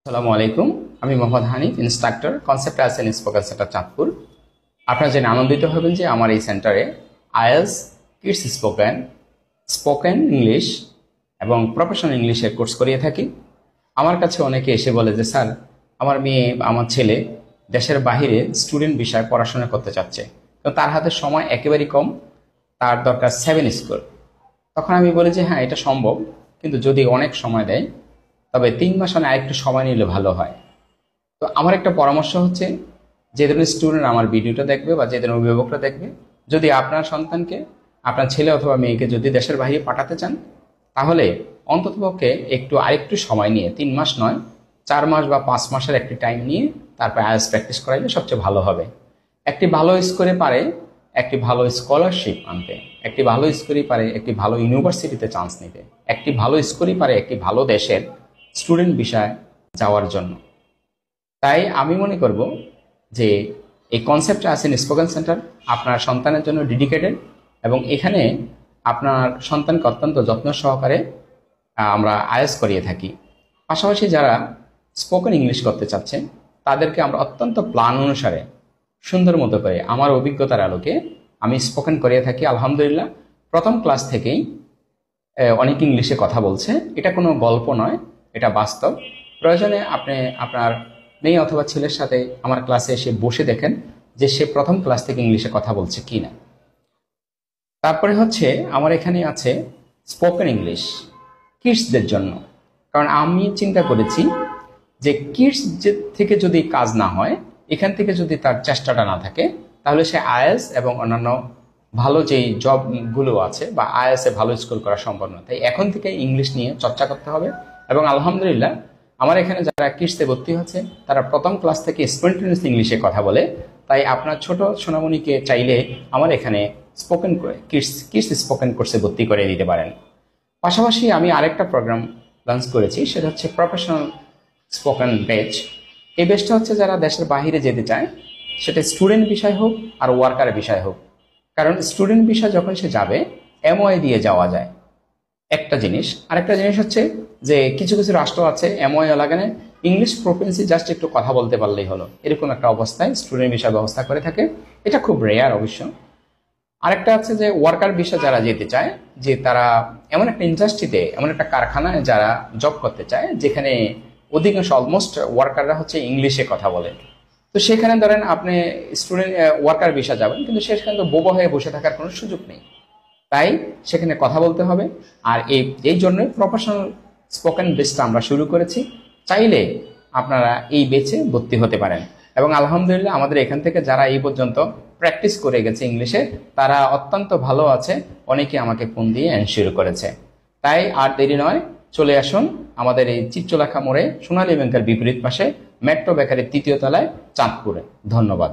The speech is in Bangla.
আসসালামু আলাইকুম। আমি Mohammad Hanif, instructor, concept IELTS and spoken centre Chandpur. আপনারা জেনে আনন্দিত হবেন যে আমার এই সেন্টারে IELTS, kids spoken, spoken English এবং প্রফেশনাল ইংলিশের কোর্স করিয়ে থাকি। আমার কাছে অনেকে এসে বলে যে স্যার, আমার মেয়ে, আমার ছেলে দেশের বাইরে স্টুডেন্ট বিষয়ে পড়াশোনা করতে চাচ্ছে, তো তার হাতে সময় একেবারেই কম, তার দরকার 7 স্কোর। তখন আমি বলি যে হ্যাঁ, এটা সম্ভব, কিন্তু যদি অনেক সময় দেয় তবে 3 মাস আরেকটু সময় নিলে ভালো হয়। তো আমার একটা পরামর্শ হচ্ছে, যে ধরনের স্টুডেন্ট আমার ভিডিওটা দেখবে বা যে ধরনের অভিভাবকরা দেখবে, যদি আপনার সন্তানকে, আপনার ছেলে অথবা মেয়েকে যদি দেশের বাইরে পাঠাতে চান, তাহলে অন্ততপক্ষে আরেকটু সময় নিয়ে 3 মাস নয়, 4 মাস বা 5 মাসের একটি টাইম নিয়ে তারপর আইএলটিএস প্র্যাকটিস করাইলে সবচেয়ে ভালো হবে। একটি ভালো স্কোরে পারে একটি ভালো স্কলারশিপ আনতে, একটি ভালো স্কোরই পারে একটি ভালো ইউনিভার্সিটিতে চান্স নিতে, একটি ভালো স্কোরই পারে একটি ভালো দেশের স্টুডেন্ট বিষয়ে যাওয়ার জন্য। তাই আমি মনে করব যে এই concept IELTS and spoken centre আপনার সন্তানের জন্য ডেডিকেটেড, এবং এখানে আপনার সন্তানকে অত্যন্ত যত্ন সহকারে আমরা আইএলটিএস করিয়ে থাকি। পাশাপাশি যারা স্পোকেন ইংলিশ করতে চাচ্ছেন, তাদেরকে আমরা অত্যন্ত প্ল্যান অনুসারে সুন্দর মতো করে আমার অভিজ্ঞতার আলোকে আমি স্পোকেন করিয়ে থাকি। আলহামদুলিল্লাহ, প্রথম ক্লাস থেকেই অনেক ইংলিশে কথা বলছে। এটা কোনো গল্প নয়, এটা বাস্তব। প্রয়োজনে আপনি আপনার মেয়ে অথবা ছেলের সাথে আমার ক্লাসে এসে বসে দেখেন যে সে প্রথম ক্লাস থেকে ইংলিশে কথা বলছে কি না। তারপরে হচ্ছে আমার এখানে আছে স্পোকেন ইংলিশ কিডসদের জন্য, কারণ আমি চিন্তা করেছি যে কিডস থেকে যদি কাজ না হয়, এখান থেকে যদি তার চেষ্টাটা না থাকে, তাহলে সে আইএলটিএস এবং অন্যান্য ভালো যেই জবগুলো আছে বা আইএলটিএস এ ভালো স্কোর করা সম্ভব নয়। তাই এখন থেকে ইংলিশ নিয়ে চর্চা করতে হবে। এবং আলহামদুলিল্লাহ, আমার এখানে যারা কিডসে ভর্তি হচ্ছে, তারা প্রথম ক্লাস থেকে স্পন্টেনিয়াস ইংলিশে কথা বলে। তাই আপনার ছোট সোনামণিকে চাইলে আমার এখানে স্পোকেন কিডস স্পোকেন কোর্সে ভর্তি করে দিতে পারেন। পাশাপাশি আমি আরেকটা প্রোগ্রাম লঞ্চ করেছি, সেটা হচ্ছে প্রফেশনাল স্পোকেন বেচ। এই বেচটা হচ্ছে যারা দেশের বাইরে যেতে চায়, সেটা স্টুডেন্ট বিষয় হোক আর ওয়ার্কারের বিষয় হোক। কারণ স্টুডেন্ট বিষয় যখন সে যাবে, এমওআই দিয়ে যাওয়া যায় একটা জিনিস। আরেকটা জিনিস হচ্ছে যে কিছু কিছু রাষ্ট্র আছে এমওআই লাগে না, ইংলিশ প্রফিসিয়েন্সি জাস্ট একটু কথা বলতে পারলেই হলো, এরকম একটা অবস্থায় স্টুডেন্ট বিষয় ব্যবস্থা করে থাকে। এটা খুব রেয়ার অবশ্য। আরেকটা আছে যে ওয়ার্কার বিষয় যারা যেতে চায়, যে তারা এমন একটা ইন্ডাস্ট্রিতে, এমন একটা কারখানায় যারা জব করতে চায় যেখানে অধিকাংশ অলমোস্ট ওয়ার্কাররা হচ্ছে ইংলিশে কথা বলে। তো সেখানে ধরেন আপনি স্টুডেন্ট ওয়ার্কার বিষয় যাবেন, কিন্তু সেখানে তো বোবা হয়ে বসে থাকার কোনো সুযোগ নেই। তাই সেখানে কথা বলতে হবে। আর এই জন্যই প্রফেশনাল স্পোকেন বেচটা আমরা শুরু করেছি। চাইলে আপনারা এই বেচে ভর্তি হতে পারেন। এবং আলহামদুলিল্লাহ, আমাদের এখান থেকে যারা এই পর্যন্ত প্র্যাকটিস করে গেছে ইংলিশে, তারা অত্যন্ত ভালো আছে। অনেকে আমাকে ফোন দিয়ে এনশিওর করেছে। তাই আর দেরি নয়, চলে আসুন আমাদের এই চিত্রলেখা মোড়ে সোনালী ব্যাংকের বিপরীত পাশে মেট্রো বেকারির 3য় তলায়, চাঁদপুরে। ধন্যবাদ।